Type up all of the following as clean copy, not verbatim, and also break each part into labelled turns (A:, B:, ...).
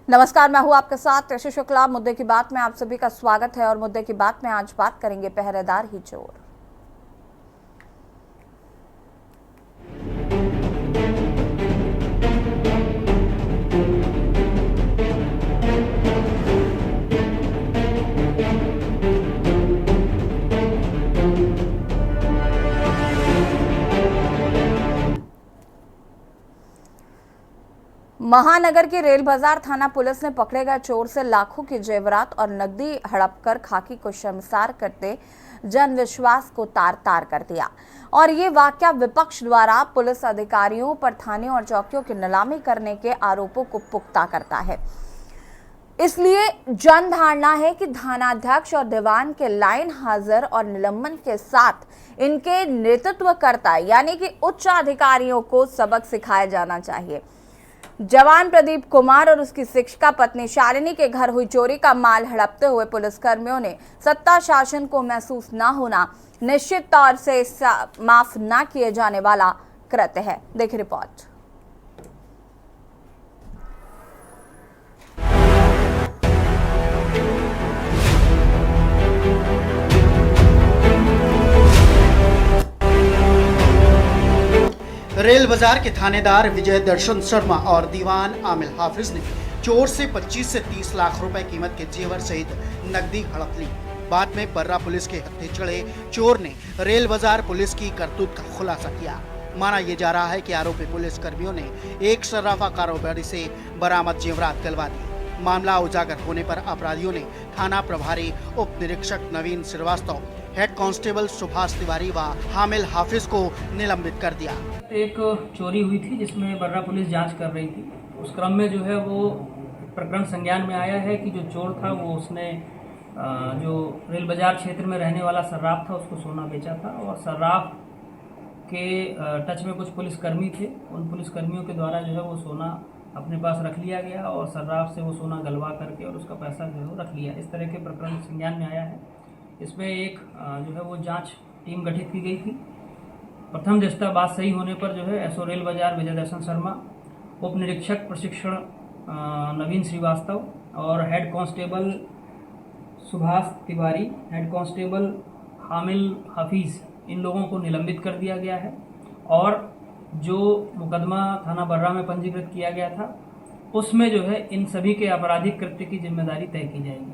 A: नमस्कार, मैं हूं आपके साथ ऋषि शुक्ला। मुद्दे की बात में आप सभी का स्वागत है और मुद्दे की बात में आज बात करेंगे पहरेदार ही चोर। महानगर की रेल बाजार थाना पुलिस ने पकड़े गए चोर से लाखों की जेवरात और नकदी हड़प कर खाकी को शर्मसार करते जनविश्वास को तार तार कर दिया। और ये वाकया विपक्ष द्वारा पुलिस अधिकारियों पर थाने और चौकियों की नीलामी करने के आरोपों को पुख्ता करता है। इसलिए जन धारणा है कि थानाध्यक्ष और दीवान के लाइन हाजिर और निलंबन के साथ इनके नेतृत्वकर्ता यानी कि उच्च अधिकारियों को सबक सिखाया जाना चाहिए। जवान प्रदीप कुमार और उसकी शिक्षिका पत्नी शालिनी के घर हुई चोरी का माल हड़पते हुए पुलिसकर्मियों ने सत्ता शासन को महसूस न होना निश्चित तौर से माफ न किए जाने वाला कृत्य है। देखिए रिपोर्ट।
B: रेल बाजार के थानेदार विजय दर्शन शर्मा और दीवान आमिल हाफिज ने चोर से 25 से 30 लाख रुपए कीमत के जेवर सहित नकदी हड़प ली। बाद में बर्रा पुलिस के हत्थे चढ़े चोर ने रेल बाजार पुलिस की करतूत का खुलासा किया। माना यह जा रहा है कि आरोपी पुलिस कर्मियों ने एक सर्राफा कारोबारी से बरामद जेवरात गलवा दी। मामला उजागर होने पर अपराधियों ने थाना प्रभारी उप निरीक्षक नवीन श्रीवास्तव, हेड कांस्टेबल सुभाष तिवारी व हामिल हाफिज को निलंबित कर दिया।
C: एक चोरी हुई थी जिसमें बर्रा पुलिस जांच कर रही थी। उस क्रम में जो है वो प्रकरण संज्ञान में आया है कि जो चोर था वो उसने जो रेल बाजार क्षेत्र में रहने वाला सर्राफ था उसको सोना बेचा था और सर्राफ के टच में कुछ पुलिसकर्मी थे। उन पुलिसकर्मियों के द्वारा जो है वो सोना अपने पास रख लिया गया और सर्राफ से वो सोना गलवा करके और उसका पैसा जो है वो रख लिया। इस तरह के प्रकरण संज्ञान में आया है। इसमें एक जो है वो जांच टीम गठित की गई थी। प्रथम दृष्टया बात सही होने पर जो है एसओ रेल बाजार विजय दर्शन शर्मा, उप निरीक्षक प्रशिक्षण नवीन श्रीवास्तव और head constable Subhash Tiwari, head constable Hamil Hafiz, इन लोगों को निलंबित कर दिया गया है और जो मुकदमा थाना बर्रा में पंजीकृत किया गया था उसमें जो है इन सभी के आपराधिक कृत्य की जिम्मेदारी तय की जाएगी।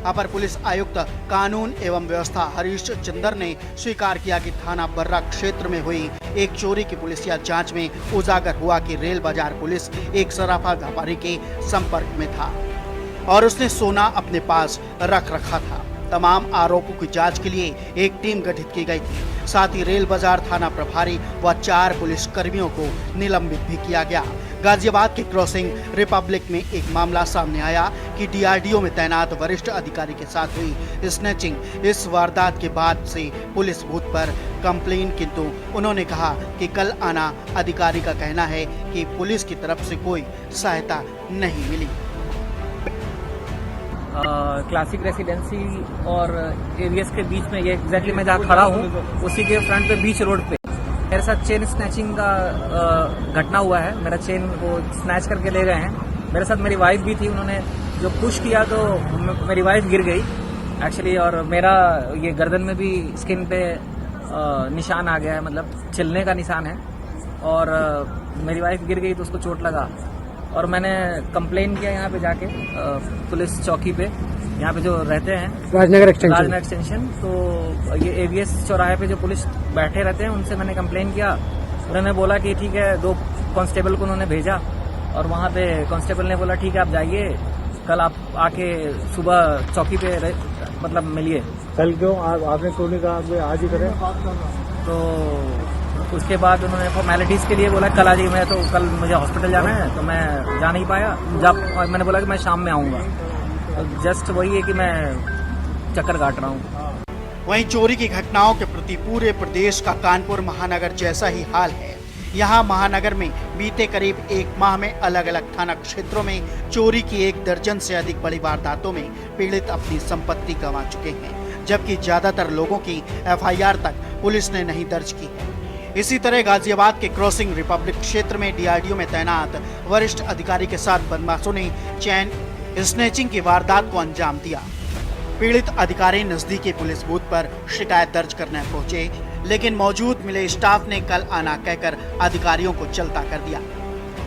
B: अपर पुलिस आयुक्त कानून एवं व्यवस्था हरीश चंदर ने स्वीकार किया कि थाना बर्रा क्षेत्र में हुई एक चोरी की पुलिसिया जांच में उजागर हुआ कि रेल बाजार पुलिस एक सराफा व्यापारी के संपर्क में था और उसने सोना अपने पास रख रखा था। तमाम आरोपों की जांच के लिए एक टीम गठित की गई थी। साथ ही रेल बाजार थाना प्रभारी व 4 पुलिस कर्मियों को निलंबित भी किया गया। गाजियाबाद के क्रॉसिंग रिपब्लिक में एक मामला सामने आया कि डीआरडीओ में तैनात वरिष्ठ अधिकारी के साथ हुई स्नैचिंग। इस वारदात के बाद से पुलिस बूथ पर कंप्लेन, किंतु उन्होंने कहा कि कल आना। अधिकारी का कहना है कि पुलिस की तरफ से कोई सहायता नहीं मिली।
D: क्लासिक रेसिडेंसी और एवीएस के बीच में ये एग्जैक्टली मैं जहाँ खड़ा हूँ उसी के फ्रंट पे बीच रोड पे मेरे साथ चेन स्नैचिंग का घटना हुआ है। मेरा चेन वो स्नैच करके ले गए हैं। मेरे साथ मेरी वाइफ भी थी। उन्होंने जो पुश किया तो मेरी वाइफ गिर गई एक्चुअली और मेरा ये गर्दन में भी स्किन पे निशान आ गया है, मतलब छिलने का निशान है और मेरी वाइफ गिर गई तो उसको चोट लगा और मैंने कंप्लेन किया यहाँ पे जाके पुलिस चौकी पे, यहाँ पे जो रहते हैं राजनगर एक्सटेंशन। तो ये एवीएस चौराहे पे जो पुलिस बैठे रहते हैं उनसे मैंने कंप्लेन किया। उन्होंने बोला कि ठीक है, 2 कांस्टेबल को उन्होंने भेजा और वहाँ पे कांस्टेबल ने बोला ठीक है आप जाइए, कल आप आके सुबह चौकी पे मतलब मिलिए।
E: कल क्यों आपने क्यों नहीं कहा आज ही करें?
D: तो उसके बाद उन्होंने फॉर्मेलिटीज़ के लिए बोला कल आ जाइए। मैं तो कल मुझे हॉस्पिटल जाना है तो मैं जा नहीं पाया। जब मैंने बोला कि मैं शाम में आऊँगा, तो जस्ट वही है कि मैं चक्कर काट रहा हूँ।
B: वहीं चोरी की घटनाओं के प्रति पूरे प्रदेश का कानपुर महानगर जैसा ही हाल है। यहाँ महानगर में बीते करीब 1 माह में अलग अलग थाना क्षेत्रों में चोरी की 1 दर्जन से अधिक बड़ी वारदातों में पीड़ित अपनी संपत्ति गंवा चुके हैं, जबकि ज्यादातर लोगों की एफआईआर तक पुलिस ने नहीं दर्ज की है। इसी तरह गाजियाबाद के क्रॉसिंग रिपब्लिक क्षेत्र में डीआरडीओ में तैनात वरिष्ठ अधिकारी के साथ बदमाशों ने चैन स्नैचिंग की वारदात को अंजाम दिया। पीड़ित अधिकारी नजदीकी पुलिस बूथ पर शिकायत दर्ज करने पहुंचे, लेकिन मौजूद मिले स्टाफ ने कल आना कहकर अधिकारियों को चलता कर दिया।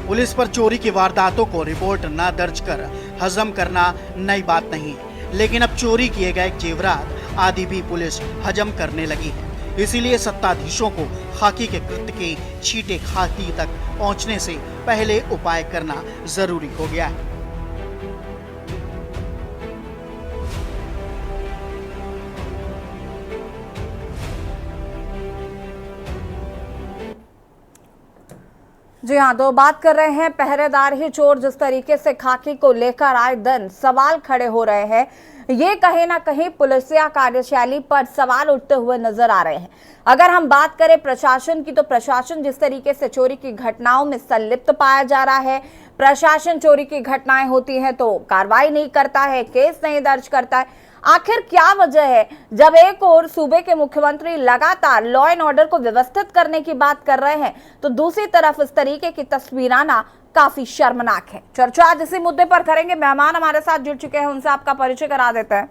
B: पुलिस पर चोरी की वारदातों को रिपोर्ट न दर्ज कर हजम करना नई बात नहीं, लेकिन अब चोरी किए गए जेवरात आदि भी पुलिस हजम करने लगी है। इसीलिए सत्ताधीशों को खाकी के कृत्य की छींटे खाकी तक पहुंचने से पहले उपाय करना जरूरी हो गया है।
A: जी हाँ, तो बात कर रहे हैं पहरेदार ही चोर जिस तरीके से खाकी को लेकर आए दिन सवाल खड़े हो रहे हैं, ये कहीं ना कहीं पुलिसिया कार्यशैली पर सवाल उठते हुए नजर आ रहे हैं। अगर हम बात करें प्रशासन की, तो प्रशासन जिस तरीके से चोरी की घटनाओं में संलिप्त पाया जा रहा है, प्रशासन चोरी की घटनाएं होती हैं तो कार्रवाई नहीं करता है, केस नहीं दर्ज करता है। आखिर क्या वजह है जब एक और सूबे के मुख्यमंत्री लगातार लॉ एंड ऑर्डर को व्यवस्थित करने की बात कर रहे हैं, तो दूसरी तरफ इस तरीके की तस्वीर आना काफी शर्मनाक है। चर्चा आज इसी मुद्दे पर करेंगे। मेहमान हमारे साथ जुड़ चुके हैं, उनसे आपका परिचय करा देते हैं।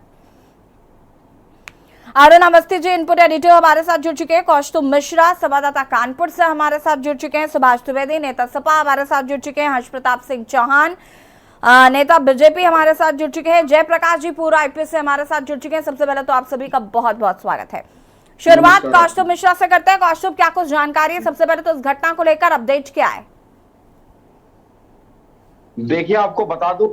A: अरुण अवस्थी जी इनपुट एडिटर हमारे साथ जुड़ चुके हैं, कौस्तुभ मिश्रा संवाददाता कानपुर से हमारे साथ जुड़ चुके हैं, सुभाष द्विवेदी नेता सपा हमारे साथ जुड़ चुके हैं, हर्ष प्रताप सिंह चौहान नेता बीजेपी हमारे साथ जुड़ चुके हैं, जयप्रकाश जी पूरा आईपीएस से हमारे साथ जुड़ चुके हैं। सबसे पहले तो आप सभी का बहुत बहुत स्वागत है। शुरुआत कौस्तुभ मिश्रा से करते हैं। कौस्तुभ, क्या कुछ जानकारी है? सबसे पहले तो इस घटना को लेकर अपडेट क्या है?
F: देखिए, आपको बता दूं,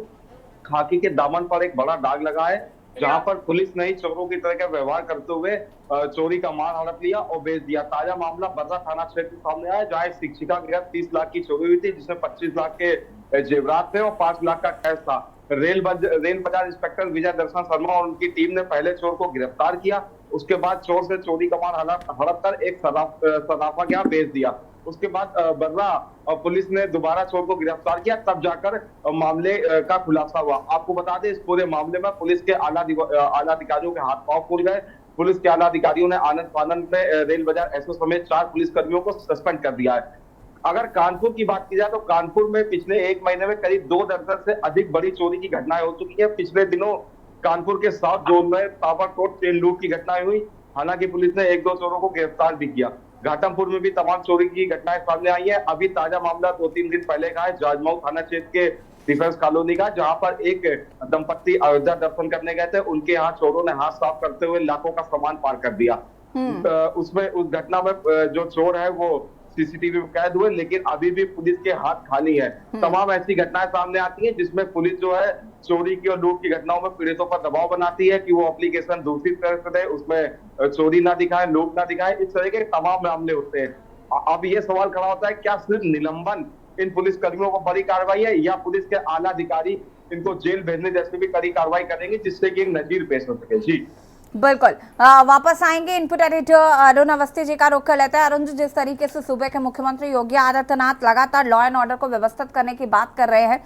F: खाकी के दामन पर एक बड़ा दाग लगा है, जहां पर पुलिस ने ही चोरों की तरह का व्यवहार करते हुए चोरी का माल हड़प लिया और बेच दिया। ताजा मामला बर्रा थाना क्षेत्र सामने आया, जहां एक शिक्षिका के घर 30 लाख की चोरी हुई थी, जिसमें 25 लाख के जेवरात थे और 5 लाख का कैश था। रेल बाजार इंस्पेक्टर विजय दर्शन शर्मा और उनकी टीम ने पहले चोर को गिरफ्तार किया। उसके बाद चोर से चोरी का माल हड़प कर एक सराफा के यहाँ बेच दिया। उसके बाद बर्रा पुलिस ने दोबारा चोर को गिरफ्तार किया, तब जाकर मामले का खुलासा हुआ। आपको बता दें, इस पूरे मामले में पुलिस के आला अधिकारियों के हाथ पांव फूल गए। पुलिस के आला अधिकारियों ने आनंद फानंद में रेल बाजार एसओ समेत 4 पुलिसकर्मियों को सस्पेंड कर दिया है। अगर कानपुर की बात की जाए तो कानपुर में पिछले 1 महीने में करीब 2 दर्जन से अधिक बड़ी चोरी की घटनाएं हो चुकी है। पिछले दिनों कानपुर के साउथ जोन में ताबड़तोड़ चेन लूट की घटनाएं हुई, हालांकि पुलिस ने 1-2 चोरों को गिरफ्तार भी किया। घाटमपुर में भी तमाम चोरी की घटनाएं सामने आई है। अभी ताजा मामला 2-3 दिन पहले का है, जाजमऊ थाना क्षेत्र के डिफेंस कॉलोनी का, जहां पर एक दंपत्ति अयोध्या दर्शन करने गए थे, उनके यहाँ चोरों ने हाथ साफ करते हुए लाखों का सामान पार कर दिया। उसमें उस घटना में जो चोर है वो सीसीटीवी में कैद हुए, लेकिन अभी भी पुलिस के हाथ खाली है। तमाम ऐसी घटनाएं सामने आती हैं जिसमें पुलिस जो है चोरी की और लूट की घटनाओं में पीड़ितों पर दबाव बनाती है कि वो एप्लीकेशन दूसरी तरह से दे, उसमें चोरी ना दिखाए, लूट ना दिखाए। इस तरह के तमाम मामले होते हैं। अब ये सवाल खड़ा होता है, क्या सिर्फ निलंबन इन पुलिस कर्मियों को बड़ी कार्रवाई है, या पुलिस के आला अधिकारी इनको जेल भेजने जैसे भी कड़ी कार्रवाई करेंगे, जिससे कि एक नजीर पेश हो सके? जी
A: बिल्कुल, वापस आएंगे। इनपुट एडिटर अरुण अवस्थी जी का रुख कर लेते हैं। अरुण जी, जिस तरीके से सूबे के मुख्यमंत्री योगी आदित्यनाथ लगातार लॉ एंड ऑर्डर को व्यवस्थित करने की बात कर रहे हैं,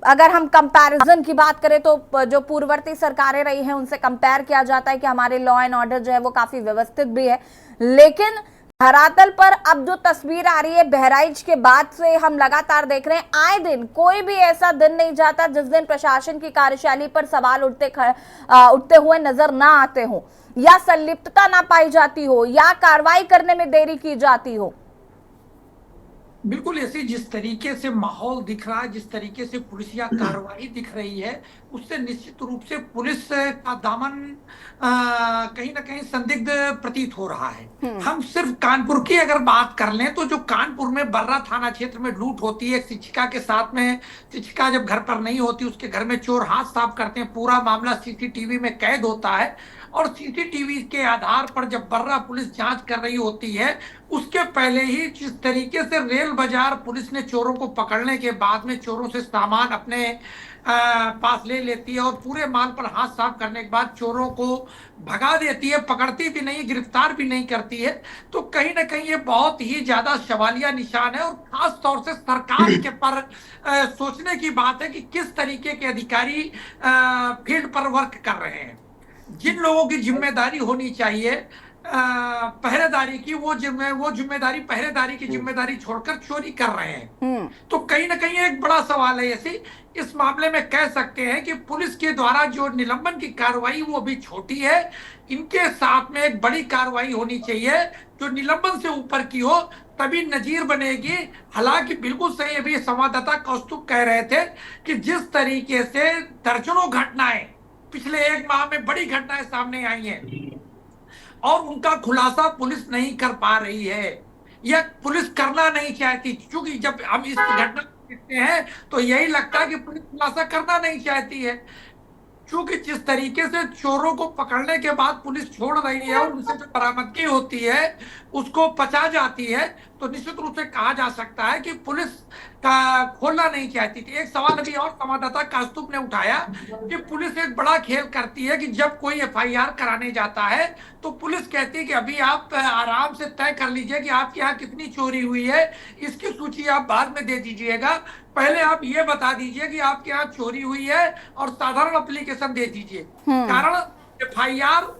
A: अगर हम कंपैरिजन की बात करें तो जो पूर्ववर्ती सरकारें रही हैं उनसे कंपेयर किया जाता है कि हमारे लॉ एंड ऑर्डर जो है वो काफी व्यवस्थित भी है, लेकिन धरातल पर अब जो तस्वीर आ रही है बहराइच के बाद से हम लगातार देख रहे हैं, आए दिन कोई भी ऐसा दिन नहीं जाता जिस दिन प्रशासन की कार्यशैली पर सवाल उठते हुए नजर ना आते हो, या संलिप्तता ना पाई जाती हो, या कार्रवाई करने में देरी की जाती हो।
G: बिल्कुल ऐसे जिस तरीके से माहौल दिख रहा है, जिस तरीके से पुलिसिया कार्रवाई दिख रही है, उससे निश्चित रूप से पुलिस का दामन कहीं ना कहीं संदिग्ध प्रतीत हो रहा है। हम सिर्फ कानपुर की अगर बात कर लें तो जो कानपुर में बर्रा थाना क्षेत्र में लूट होती है, शिक्षिका के साथ में, शिक्षिका जब घर पर नहीं होती उसके घर में चोर हाथ साफ करते हैं, पूरा मामला सीसीटीवी में कैद होता है, और सीसीटीवी के आधार पर जब बर्रा पुलिस जांच कर रही होती है, उसके पहले ही जिस तरीके से रेल बाजार पुलिस ने चोरों को पकड़ने के बाद में चोरों से सामान अपने पास ले लेती है और पूरे माल पर हाथ साफ करने के बाद चोरों को भगा देती है, पकड़ती भी नहीं, गिरफ्तार भी नहीं करती है, तो कहीं ना कहीं ये बहुत ही ज्यादा सवालिया निशान है। और खास तौर से सरकार के पर सोचने की बात है कि किस तरीके के अधिकारी फील्ड पर वर्क कर रहे हैं। जिन लोगों की जिम्मेदारी होनी चाहिए पहरेदारी की वो जिम्मेदारी पहरेदारी की जिम्मेदारी छोड़कर चोरी कर रहे हैं। तो कहीं ना कहीं एक बड़ा सवाल है। ऐसी इस मामले में कह सकते हैं कि पुलिस के द्वारा जो निलंबन की कार्रवाई वो अभी छोटी है। इनके साथ में एक बड़ी कार्रवाई होनी चाहिए जो निलंबन से ऊपर की हो, तभी नजीर बनेगी। हालांकि बिल्कुल सही अभी संवाददाता कौस्तुभ कह रहे थे कि जिस तरीके से दर्जनों घटनाएं पिछले एक माह में बड़ी घटनाएं सामने आई हैं और उनका खुलासा पुलिस नहीं कर पा रही है या पुलिस करना नहीं चाहती, क्योंकि जब हम इस घटना को देखते हैं तो यही लगता है कि पुलिस खुलासा करना नहीं चाहती है, क्योंकि जिस तरीके से चोरों को पकड़ने के बाद पुलिस छोड़ रही है और उनसे जो बरामदगी होती है उसको पचा जाती है, तो निश्चित रूप से कहा जा सकता है कि पुलिस का खोलना नहीं चाहती थी। एक सवाल अभी और संवाददाता कौस्तुभ ने उठाया कि पुलिस एक बड़ा खेल करती है कि जब कोई एफआईआर कराने जाता है तो पुलिस कहती है कि अभी आप आराम से तय कर लीजिए कि आपके यहाँ कितनी चोरी हुई है, इसकी सूची आप बाद में दे दीजिएगा, पहले आप ये बता दीजिए कि आपके यहाँ चोरी हुई है और साधारण एप्लीकेशन दे दीजिए। कारण एफआईआर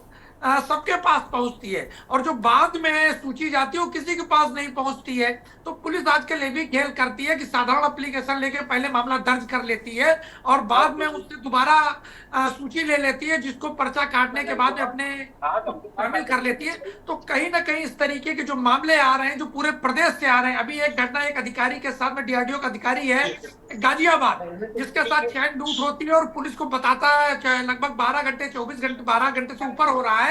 G: सबके पास पहुंचती है और जो बाद में सूची जाती है वो किसी के पास नहीं पहुंचती है। तो पुलिस आजकल ये भी खेल करती है कि साधारण एप्लीकेशन लेके पहले मामला दर्ज कर लेती है और बाद में उससे दोबारा सूची ले लेती है, जिसको पर्चा काटने के बाद में अपने शामिल कर लेती है। तो कहीं ना कहीं इस तरीके के जो मामले आ रहे हैं जो पूरे प्रदेश से आ रहे हैं। अभी एक घटना एक अधिकारी के साथ में डीआरडीओ का अधिकारी है गाजियाबाद, जिसके साथ चैन लूट होती है और पुलिस को बताता है लगभग 12 घंटे से ऊपर हो रहा है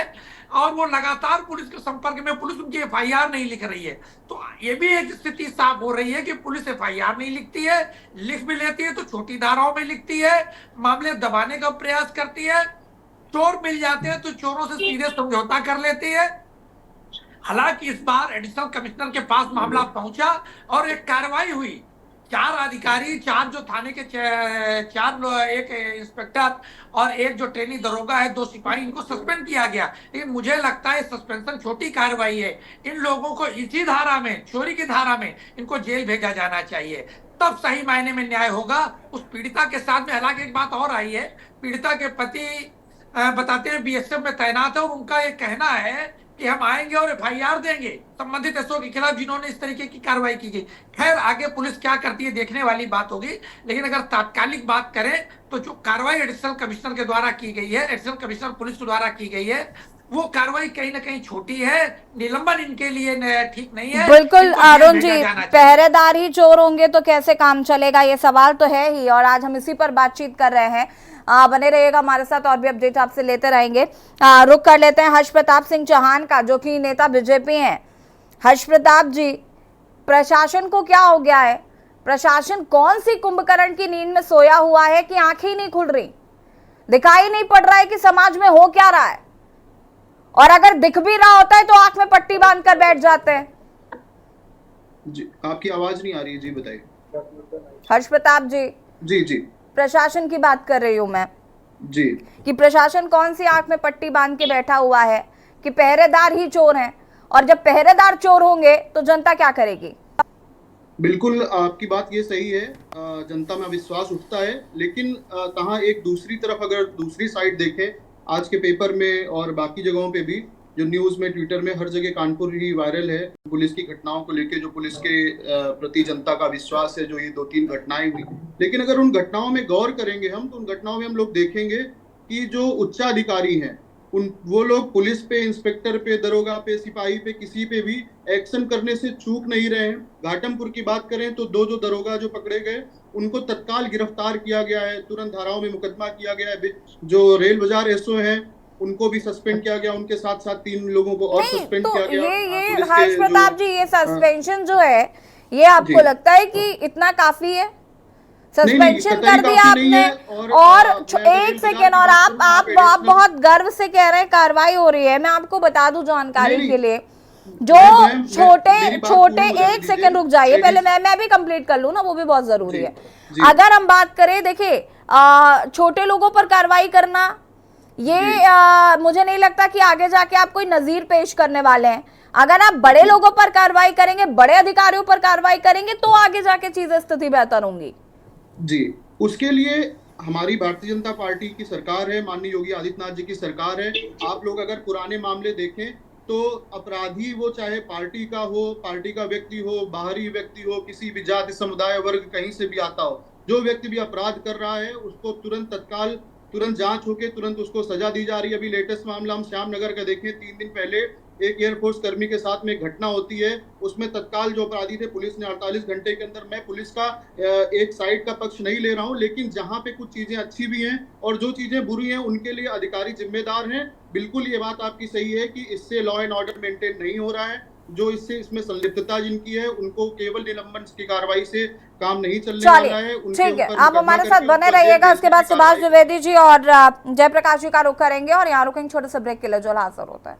G: और वो लगातार पुलिस के संपर्क में, पुलिस उनकी एफआईआर नहीं लिख रही है। तो ये भी एक स्थिति साफ हो रही है कि पुलिस एफआईआर नहीं लिखती है, लिख भी लेती है तो छोटी धाराओं में लिखती है, मामले दबाने का प्रयास करती है, चोर मिल जाते हैं तो चोरों से सीधे समझौता कर लेती है। हालांकि इस बार एडिशनल कमिश्नर के पास मामला पहुंचा और एक कार्रवाई हुई। 4 अधिकारी, 4 जो थाने के 4 एक इंस्पेक्टर और एक जो ट्रेनिंग दरोगा है, 2 सिपाही, इनको सस्पेंड किया गया। लेकिन मुझे लगता है सस्पेंशन छोटी कार्रवाई है। इन लोगों को इसी धारा में, चोरी की धारा में, इनको जेल भेजा जाना चाहिए, तब सही मायने में न्याय होगा उस पीड़िता के साथ में। हालांकि एक बात और आई है, पीड़िता के पति बताते हैं बीएसएफ में तैनात है और उनका ये कहना है कि हम आएंगे और एफआईआर देंगे संबंधित एसओ के खिलाफ जिन्होंने इस तरीके की कार्रवाई की गई। खैर आगे पुलिस क्या करती है देखने वाली बात होगी, लेकिन अगर तात्कालिक बात करें तो जो कार्रवाई एडिशनल कमिश्नर के द्वारा की गई है, एडिशनल कमिश्नर पुलिस के द्वारा की गई है, वो कार्रवाई कहीं ना कहीं छोटी है। निलंबन इनके लिए ठीक नहीं है।
A: बिल्कुल अरुण जी, पहरेदार ही चोर होंगे तो कैसे काम चलेगा, ये सवाल तो है ही, और आज हम इसी पर बातचीत कर रहे हैं। बने रहिएगा हमारे साथ, और भी अपडेट आपसे लेते रहेंगे। रुक कर लेते हैं हर्ष प्रताप सिंह चौहान का, जो कि नेता बीजेपी हैं। हर्ष प्रताप जी, प्रशासन को क्या हो गया है? प्रशासन कौन सी कुंभकर्ण की नींद में सोया हुआ है कि आंखें ही नहीं खुल रही, दिखाई नहीं पड़ रहा है कि समाज में हो क्या रहा है, और अगर दिख भी रहा होता है तो आंख में पट्टी बांध कर बैठ जाते हैं।
H: जी, आपकी आवाज नहीं आ रही है, जी बताइए।
A: हर्ष प्रताप जी,
H: जी
A: प्रशासन की बात कर रही हूं मैं
H: जी,
A: कि प्रशासन कौन सी आंख में पट्टी बांध के बैठा हुआ है कि पहरेदार ही चोर हैं, और जब पहरेदार चोर होंगे तो जनता क्या करेगी?
H: बिल्कुल आपकी बात ये सही है, जनता में अविश्वास उठता है, लेकिन कहाँ एक दूसरी तरफ अगर दूसरी साइड देखें, आज के पेपर में और बाकी जगहों पे भी, जो न्यूज में, ट्विटर में, हर जगह कानपुर ही वायरल है पुलिस की घटनाओं को लेके, जो पुलिस के प्रति जनता का विश्वास है, जो ये 2-3 घटनाएं हुई। लेकिन अगर उन घटनाओं में गौर करेंगे हम, तो उन घटनाओं में हम लोग देखेंगे कि जो उच्चाधिकारी हैं, वो लोग पुलिस पे, इंस्पेक्टर पे, दरोगा पे, सिपाही पे, किसी पे भी एक्शन करने से चूक नहीं रहे हैं। घाटमपुर की बात करें तो 2 जो दरोगा जो पकड़े गए, उनको तत्काल गिरफ्तार किया गया है, तुरंत धाराओं में मुकदमा किया गया है। जो रेल बाजार एसओ हैं उनको भी सस्पेंड किया गया, उनके साथ साथ 3 लोगों को और सस्पेंड किया गया।
A: ये हर्ष प्रताप जी, ये सस्पेंशन जो है, ये आपको लगता है कि इतना काफी है? सस्पेंशन कर दिया आपने, और 1 सेकेंड, और आप बहुत गर्व से कह रहे हैं कार्रवाई हो रही है। मैं आपको बता दूं जानकारी के लिए, जो छोटे 1 सेकेंड रुक जाइए पहले, मैं भी कंप्लीट कर लूं ना, वो भी बहुत जरूरी है। अगर हम बात करें, देखिए छोटे लोगों पर कार्रवाई करना, ये मुझे नहीं लगता कि आगे जाके आप कोई नजीर पेश करने वाले हैं। अगर आप बड़े लोगों पर कार्रवाई करेंगे, बड़े अधिकारियों पर कार्रवाई करेंगे, तो आगे जाके चीजें, स्थिति बेहतर होंगी।
H: जी, उसके लिए हमारी भारतीय जनता पार्टी की सरकार है, माननीय योगी आदित्यनाथ जी की सरकार है। आप लोग अगर पुराने मामले देखें तो अपराधी वो चाहे पार्टी का हो, पार्टी का व्यक्ति हो, बाहरी व्यक्ति हो, किसी भी जाति समुदाय वर्ग कहीं से भी आता हो, जो व्यक्ति भी अपराध कर रहा है उसको तुरंत जांच होके तुरंत उसको सजा दी जा रही है। अभी लेटेस्ट मामला हम श्यामनगर का देखें, 3 दिन पहले एक एयरफोर्स कर्मी के साथ में एक घटना होती है, उसमें तत्काल जो अपराधी थे पुलिस ने 48 घंटे के अंदर, मैं पुलिस का एक साइड का पक्ष नहीं ले रहा हूं, लेकिन जहां पे कुछ चीजें अच्छी भी हैं और जो चीजें बुरी हैं उनके लिए अधिकारी जिम्मेदार हैं। बिल्कुल ये बात आपकी सही है कि इससे लॉ एंड ऑर्डर मेंटेन नहीं हो रहा है। जो इसमें संलिप्तता जिनकी है उनको केवल निलंबन की कार्रवाई से काम नहीं चलने वाला है।
A: ठीक है, आप हमारे साथ बने रहिएगा। उसके बाद सुभाष द्विवेदी जी और जयप्रकाश जी का रुख करेंगे और यहाँ रुकेंगे छोटे से ब्रेक के लिए जो हासिल होता है।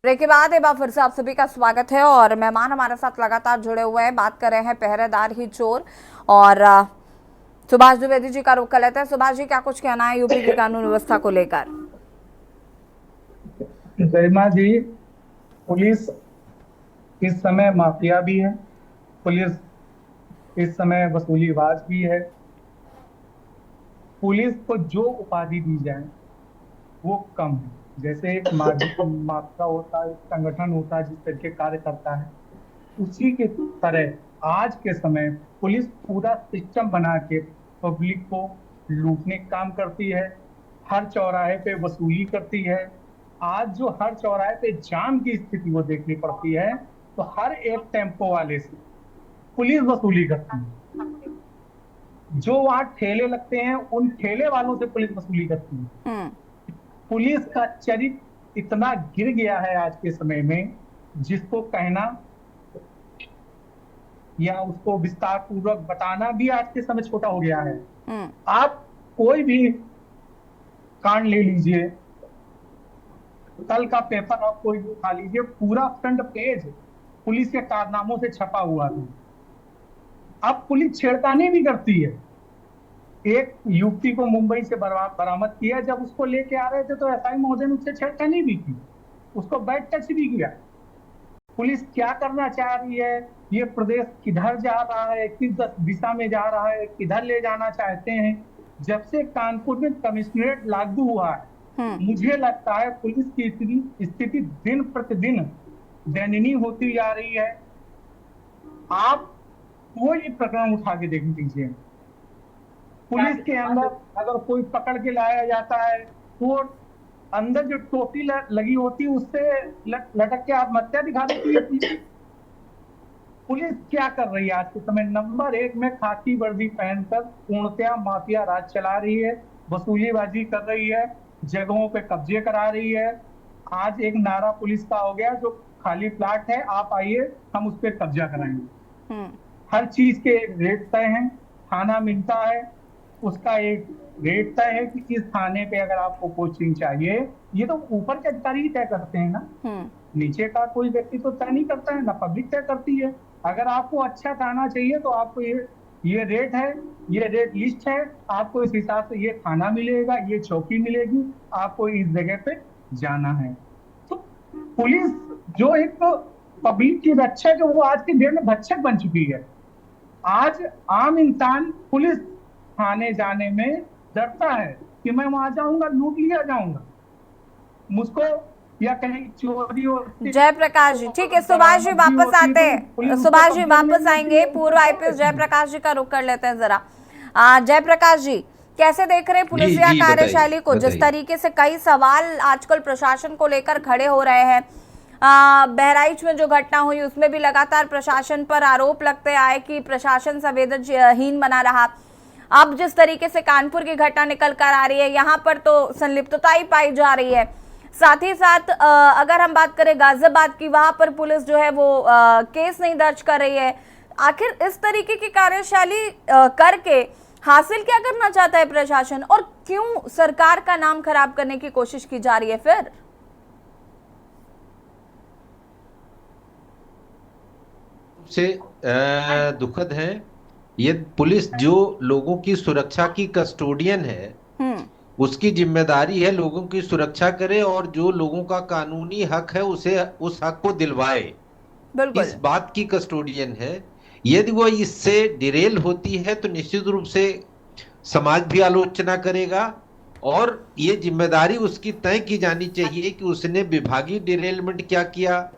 A: ब्रेक के बाद एक बार फिर से आप सभी का स्वागत है और मेहमान हमारे साथ लगातार जुड़े हुए हैं। बात कर रहे हैं पहरेदार ही चोर और सुभाष द्विवेदी जी का रुख कर लेते हैं। सुभाष जी, क्या कुछ कहना है यूपी की कानून व्यवस्था को लेकर?
I: गरिमा जी, पुलिस इस समय माफिया भी है, पुलिस इस समय वसूलीबाज भी है। पुलिस को जो उपाधि दी जाए वो कम है। जैसे एक माफिया होता है, एक संगठन होता है जिस तरीके कार्य करता है, उसी के तरह आज के समय पुलिस पूरा सिस्टम बना के पब्लिक को लूटने का काम करती है, हर चौराहे पे वसूली करती है। आज जो हर चौराहे पे जाम की स्थिति वो देखनी पड़ती है, तो हर एक टेम्पो वाले से पुलिस वसूली करती है। जो वहां ठेले लगते हैं उन ठेले वालों से पुलिस वसूली करती है। पुलिस का चरित्र इतना गिर गया है आज के समय में, जिसको कहना या उसको विस्तार पूर्वक बताना भी आज के समय छोटा हो गया है। आप कोई भी कांड ले लीजिए, कल का पेपर आप कोई भी उठा लीजिए, पूरा फ्रंट पेज पुलिस के कारनामों से छपा हुआ था। अब पुलिस छेड़खानी भी करती है। एक युवती को मुंबई से बरामद किया, जब उसको लेके आ रहे थे तो एसआई महोदय ने उससे छेड़खानी भी की, उसको बैड टच भी किया। पुलिस क्या करना चाह रही है, ये प्रदेश किधर जा रहा है, किस दिशा में जा रहा है, किधर ले जाना चाहते हैं। जब से कानपुर में कमिश्नरेट लागू हुआ है, मुझे लगता है पुलिस की स्थिति दिन प्रतिदिन दयनीय होती जा रही है। आप कोई प्रकरण उठा के देख लीजिए, पुलिस के अंदर अगर कोई पकड़ के लाया जाता है तो अंदर जो टोपी लगी होती है उससे लटक के आत्महत्या दिखा देती है। पुलिस क्या कर रही है आज के समय? नंबर 1 में खाकी वर्दी पहनकर पूर्णतया माफिया राज चला रही है, वसूलीबाजी कर रही है, जगहों पे कब्जे करा रही है। आज एक नारा पुलिस का हो गया, जो खाली प्लाट है आप आइए हम उस पर कब्जा कराएंगे। हर चीज के रेट तय हैं, थाना मिलता है, उसका एक रेट तय है कि इस थाने पे अगर आपको कोचिंग चाहिए। ये तो ऊपर के अधिकारी ही तय करते हैं ना, नीचे का कोई व्यक्ति तो तय नहीं करता है ना, पब्लिक तय करती है। अगर आपको अच्छा थाना चाहिए तो आपको ये रेट है, ये रेट लिस्ट है, आपको इस हिसाब से ये थाना मिलेगा, ये चौकी मिलेगी, आपको इस जगह पे जाना है। तो पुलिस जो एक पब्लिक की रक्षक है वो आज के डेट में भक्षक बन चुकी है। आज आम इंसान पुलिस थाने जाने में डरता है कि मैं वहां जाऊंगा लूट लिया जाऊंगा, मुझको या कहीं चोरी हो।
A: जयप्रकाश जी, ठीक है, सुभाष जी वापस आते हैं, सुभाष जी वापस आएंगे। पूर्व आईपीएस जयप्रकाश जी का रुख कर लेते हैं जरा। जयप्रकाश जी, कैसे देख रहे हैं पुलिसिया कार्यशैली को? जिस तरीके से कई सवाल आजकल प्रशासन को लेकर खड़े हो रहे हैं, बहराइच में जो घटना हुई उसमें भी लगातार प्रशासन पर आरोप लगते आए कि प्रशासन संवेदनहीन बना रहा। अब जिस तरीके से कानपुर की घटना निकल कर आ रही है, यहाँ पर तो संलिप्तता ही पाई जा रही है। साथ ही साथ अगर हम बात करें गाजियाबाद की, वहां पर पुलिस जो है वो केस नहीं दर्ज कर रही है। आखिर इस तरीके की कार्यशैली करके हासिल क्या करना चाहता है प्रशासन, और क्यों सरकार का नाम खराब करने की कोशिश की जा रही है? फिर
J: से दुखद है ये। पुलिस जो लोगों की सुरक्षा की कस्टोडियन है, उसकी जिम्मेदारी है लोगों की सुरक्षा करे और जो लोगों का कानूनी हक है उसे उस हक को दिलवाए। इस बात की कस्टोडियन है। यदि वो इससे डिरेल होती है तो निश्चित रूप से समाज भी आलोचना करेगा और ये जिम्मेदारी उसकी तय की जानी चाहिए कि उसने विभागीय डिरेलमेंट क्या किया,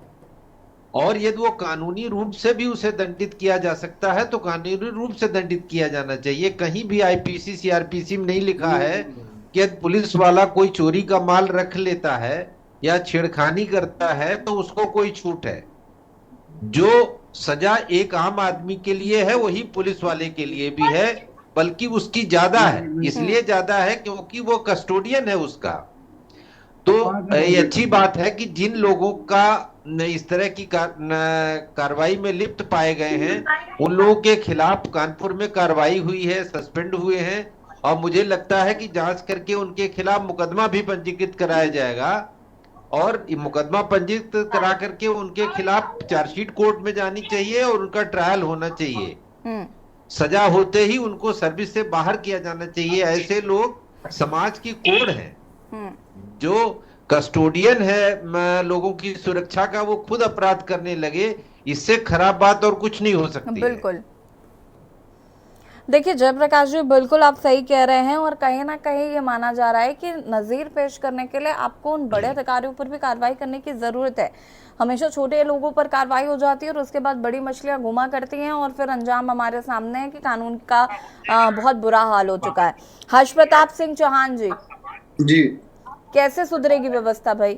J: और यदि वो कानूनी रूप से भी उसे दंडित किया जा सकता है तो कानूनी रूप से दंडित किया जाना चाहिए। कहीं भी आईपीसी सीआरपीसी में नहीं लिखा है कि यदि पुलिस वाला कोई चोरी का माल रख लेता है या छेड़खानी करता है तो उसको कोई छूट है। जो सजा एक आम आदमी के लिए है वही पुलिस वाले के लिए भी है, बल्कि उसकी ज्यादा है। इसलिए ज्यादा है क्योंकि वो कस्टोडियन है उसका। तो ये अच्छी बात है कि जिन लोगों का इस तरह की कार्रवाई में लिप्त पाए गए हैं उन लोगों के खिलाफ कानपुर में कार्रवाई हुई है, सस्पेंड हुए हैं, और मुझे लगता है कि जांच करके उनके खिलाफ मुकदमा भी पंजीकृत कराया जाएगा, और मुकदमा पंजीकृत करा करके उनके खिलाफ चार्जशीट कोर्ट में जानी चाहिए और उनका ट्रायल होना चाहिए। सजा होते ही उनको सर्विस से बाहर किया जाना चाहिए। ऐसे लोग समाज की कोड़ हैं। जो कस्टोडियन है लोगों की सुरक्षा का, वो खुद अपराध करने लगे, इससे खराब बात और कुछ नहीं हो सकती।
A: बिल्कुल। देखिए जयप्रकाश जी, बिल्कुल आप सही कह रहे हैं, और कहीं ना कहीं ये माना जा रहा है कि नज़ीर पेश करने के लिए आपको उन बड़े अधिकारियों पर भी कार्रवाई करने की ज़रूरत है। हमेशा छोटे लोगों पर कार्रवाई हो जाती है और उसके बाद बड़ी मछलियां घुमा करती हैं और फिर अंजाम हमारे सामने है कि कानून का बहुत बुरा हाल हो चुका है। हर्ष प्रताप सिंह चौहान जी, कैसे सुधरेगी व्यवस्था भाई?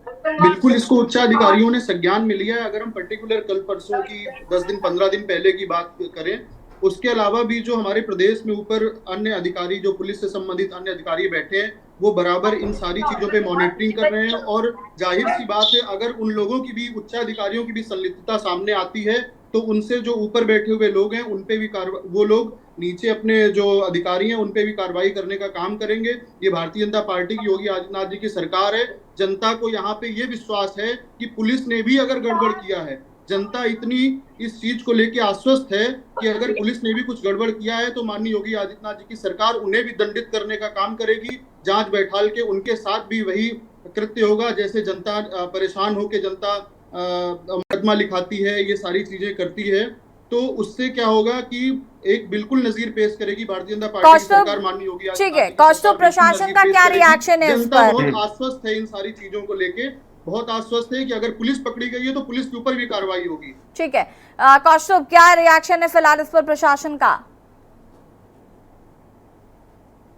H: बिल्कुल, इसको उच्चाधिकारियों ने संज्ञान में लिया है। अगर हम पर्टिकुलर कल परसों की 10 दिन 15 दिन पहले की बात करें, उसके अलावा भी जो हमारे प्रदेश में ऊपर अन्य अधिकारी, जो पुलिस से संबंधित अन्य अधिकारी बैठे हैं, वो बराबर इन सारी चीजों पे मॉनिटरिंग कर रहे हैं। और जाहिर सी बात है, अगर उन लोगों की भी, उच्चाधिकारियों की भी संलिप्तता सामने आती है तो उनसे जो ऊपर बैठे हुए लोग हैं उन पे भी वो लोग नीचे अपने जो अधिकारी हैं उन पे भी कार्रवाई करने का काम करेंगे। ये भारतीय जनता पार्टी की, योगी आदित्यनाथ जी की सरकार है। जनता को यहाँ पे ये विश्वास है कि पुलिस ने भी अगर गड़बड़ किया है, जनता इतनी इस चीज को लेके आश्वस्त है कि अगर पुलिस ने भी कुछ गड़बड़ किया है तो माननीय योगी आदित्यनाथ जी की सरकार उन्हें भी दंडित करने का काम करेगी। जांच बैठाल के उनके साथ भी वही कृत्य होगा। जैसे जनता परेशान होकर जनता मुकदमा लिखाती है, ये सारी चीजें करती है, तो उससे क्या होगा कि एक बिल्कुल नजीर पेश करेगी भारतीय जनता पार्टी की सरकार, माननीय योगी आदित्यनाथ।
A: ठीक है, कौस्तुभ प्रशासन का क्या रिएक्शन है इस पर?
H: बहुत आश्वस्त है इन सारी चीजों को लेके, बहुत आश्वस्त है कि अगर पुलिस पकड़ी गई है तो पुलिस के ऊपर भी कार्रवाई होगी।
A: ठीक है कौस्तुभ, क्या रिएक्शन है फिलहाल इस पर प्रशासन का?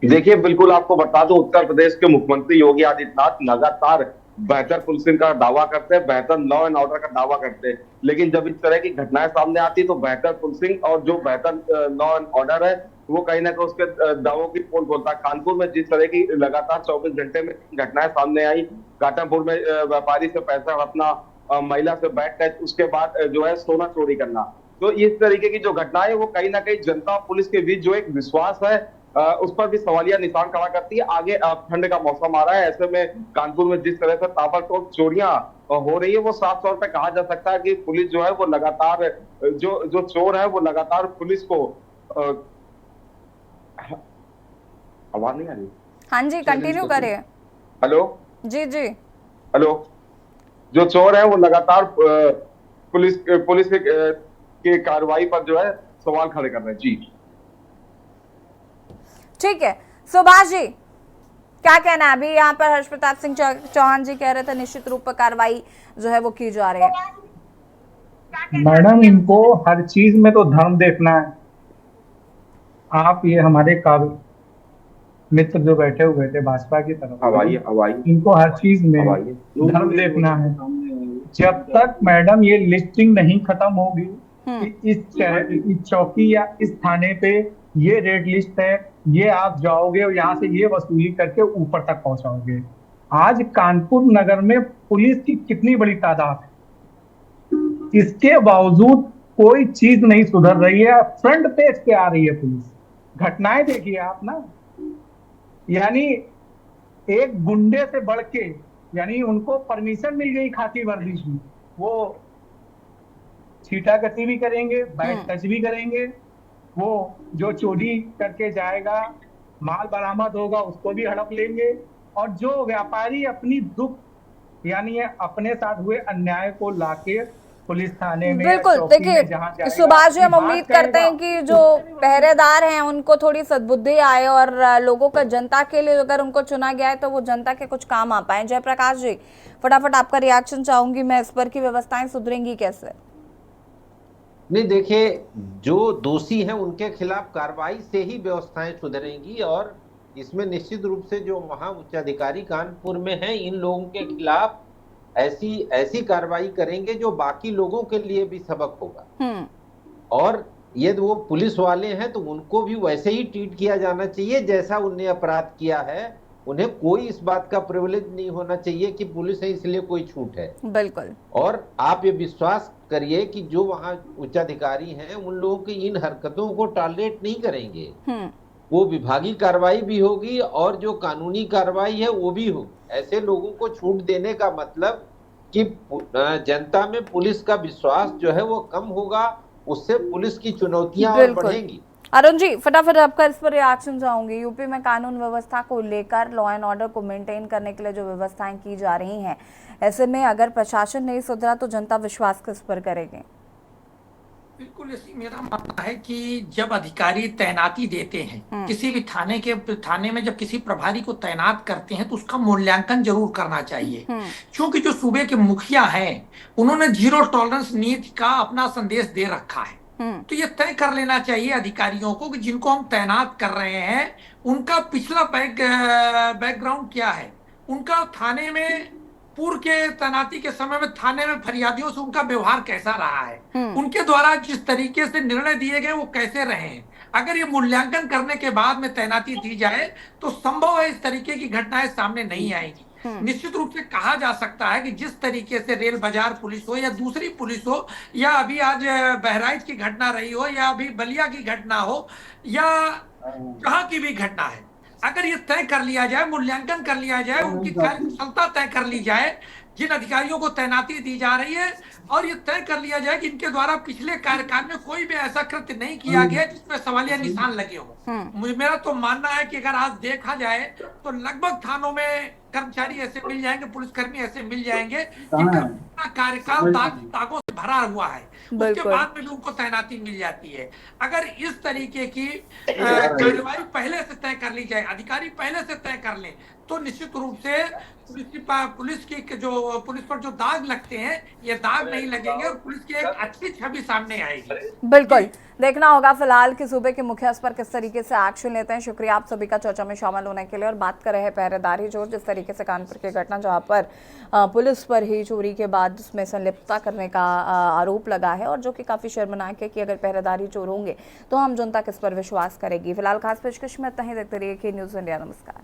F: देखिए, बिल्कुल आपको बता दूं, उत्तर प्रदेश के मुख्यमंत्री योगी आदित्यनाथ लगातार बेहतर पुलिसिंग का दावा करते हैं, बेहतर लॉ एंड ऑर्डर का दावा करते हैं, लेकिन जब इस तरह की घटनाएं सामने आती है तो बेहतर पुलिसिंग और जो बेहतर लॉ एंड ऑर्डर है वो कहीं ना कहीं उसके दावों की पोल खोलता है। कानपुर में जिस तरह की लगातार 24 घंटे में घटनाएं सामने आई, घाटमपुर में व्यापारी से पैसा हड़पना, महिला से बैग टच, उसके बाद जो है सोना चोरी करना, तो इस तरीके की जो घटनाएं वो कहीं ना कहीं जनता और पुलिस के बीच जो एक विश्वास है उस पर भी सवालिया निशान खड़ा करती है। आगे ठंड का मौसम आ रहा है, ऐसे में कानपुर में जिस तरह से ताबड़तोड़ चोरियां हो रही है वो साफ तौर पे कहा जा सकता है कि पुलिस जो है वो लगातार जो चोर है वो लगातार पुलिस को आवाज नहीं आ रही? हाँ
A: जी, कंटिन्यू करिए।
F: हेलो
A: जी जी,
F: हेलो। जो चोर है वो लगातार पुलिस के कार्रवाई पर जो है सवाल खड़े कर रहे हैं। जी
A: ठीक है, सुभाष जी क्या कहना है? अभी यहाँ पर हर्ष प्रताप सिंह चौहान जी कह रहे थे निश्चित रूप पर कार्रवाई जो है वो की जा रही है।
I: मैडम, इनको हर चीज में तो धर्म देखना है। आप ये हमारे काबिल मित्र जो बैठे हुए थे भाजपा की तरफ, इनको हर चीज में धर्म देखना है। जब तक मैडम ये लिस्टिंग नहीं खत्म होगी कि इस चौकी या इस थाने पे ये रेड लिस्ट है, ये आप जाओगे और यहाँ से ये वसूली करके ऊपर तक पहुंचाओगे। आज कानपुर नगर में पुलिस की कितनी बड़ी तादाद है, इसके बावजूद कोई चीज नहीं सुधर रही है। फ्रंट पेज पे आ रही है पुलिस। घटनाएं देखिए आप ना, यानी एक गुंडे से बढ़ के, यानी उनको परमिशन मिल गई खाकी वर्दी की, वो छीटाकती भी करेंगे, बैट टच भी करेंगे, वो जो चोरी करके जाएगा माल बरामद होगा उसको भी हड़प लेंगे, और जो व्यापारी अपनी दुख यानी अपने साथ हुए अन्याय को लाके पुलिस थाने में,
A: बिल्कुल।
I: चौकी में जहाँ
A: देखिए
I: जाएगा,
A: सुभाष जी, हम
I: बात
A: उम्मीद करते
I: करेगा।
A: हैं कि जो पहरेदार हैं उनको थोड़ी सद्बुद्धि आए और लोगों का, जनता के लिए अगर उनको चुना गया है तो वो जनता के कुछ काम आ पाए। जयप्रकाश जी, फटाफट आपका रिएक्शन चाहूंगी मैं इस पर, की व्यवस्थाएं सुधरेंगी कैसे?
J: नहीं, देखिए, जो दोषी हैं उनके खिलाफ कार्रवाई से ही व्यवस्थाएं सुधरेंगी, और इसमें निश्चित रूप से जो वहां उच्चाधिकारी कानपुर में हैं, इन लोगों के खिलाफ ऐसी कार्रवाई करेंगे जो बाकी लोगों के लिए भी सबक होगा। और यदि वो पुलिस वाले हैं तो उनको भी वैसे ही ट्रीट किया जाना चाहिए जैसा उनने अपराध किया है। उन्हें कोई इस बात का प्रिविलेज नहीं होना चाहिए कि पुलिस है इसलिए कोई छूट है।
A: बिल्कुल।
J: और आप ये विश्वास करिए कि जो वहां उच्चाधिकारी हैं उन लोगों की इन हरकतों को टॉलरेट नहीं करेंगे। वो विभागीय कार्रवाई भी होगी और जो कानूनी कार्रवाई है वो भी होगी। ऐसे लोगों को छूट देने का मतलब कि जनता में पुलिस का विश्वास जो है वो कम होगा, उससे पुलिस की चुनौतियां और बढ़ेंगी।
A: अरुण जी, फटाफट आपका इस पर रिएक्शन चाहूंगी। यूपी में कानून व्यवस्था को लेकर, लॉ एंड ऑर्डर को मेंटेन करने के लिए जो व्यवस्थाएं की जा रही हैं, ऐसे में अगर प्रशासन नहीं सुधरा तो जनता विश्वास किस पर करेगी?
G: बिल्कुल, ऐसी मेरा मानना है कि जब अधिकारी तैनाती देते हैं किसी भी थाने में जब किसी प्रभारी को तैनात करते हैं तो उसका मूल्यांकन जरूर करना चाहिए। क्योंकि जो सूबे के मुखिया हैं उन्होंने जीरो टॉलरेंस नीति का अपना संदेश दे रखा है। तो ये तय कर लेना चाहिए अधिकारियों को कि जिनको हम तैनात कर रहे हैं उनका पिछला बैकग्राउंड क्या है, उनका थाने में पूर्व के तैनाती के समय में थाने में फरियादियों से उनका व्यवहार कैसा रहा है, उनके द्वारा जिस तरीके से निर्णय दिए गए वो कैसे रहे हैं। अगर ये मूल्यांकन करने के बाद में तैनाती दी जाए तो संभव है इस तरीके की घटनाएं सामने नहीं आएगी। निश्चित रूप से कहा जा सकता है कि जिस तरीके से रेल बाजार पुलिस हो या दूसरी पुलिस हो, या अभी आज बहराइच की घटना रही हो, या अभी बलिया की घटना हो, या जहां की भी घटना है, अगर ये तय कर लिया जाए, मूल्यांकन कर लिया जाए, उनकी कार्यकुशलता तय कर ली जाए जिन अधिकारियों को तैनाती दी जा रही है, और ये तय कर लिया जाए कि इनके द्वारा पिछले कार्यकाल में कोई भी ऐसा कृत्य नहीं किया गया जिसमें सवालिया निशान लगे हो। मेरा तो मानना है कि अगर आज देखा जाए तो लगभग थानों में कर्मचारी ऐसे मिल जाएंगे, पुलिसकर्मी ऐसे मिल जाएंगे जिनका कार्यकाल दागों से भरा हुआ है, उसके बाद में भी उनको तैनाती मिल जाती है। अगर इस तरीके की कार्यवाही पहले से तय कर ली जाए, अधिकारी पहले से तय कर लें, तो निश्चित रूप से पुलिस पर जो दाग लगते हैं ये दाग नहीं लगेंगे और पुलिस की एक अच्छी छवि सामने आएगी।
A: बिल्कुल, देखना होगा फिलहाल कि सूबे के मुखिया इस पर किस तरीके से एक्शन लेते हैं। शुक्रिया आप सभी का चर्चा में शामिल होने के लिए। और बात कर रहे हैं पहरेदारी चोर, जिस तरीके से कानपुर की घटना जहां पर पुलिस पर ही चोरी के बाद उसमें संलिप्तता करने का आरोप लगा है, और जो कि काफी शर्मनाक है कि अगर पहरेदारी चोर होंगे तो हम जनता किस पर विश्वास करेगी। फिलहाल खास पेशकश में इतना ही। देखते रहिए के न्यूज़ इंडिया। नमस्कार।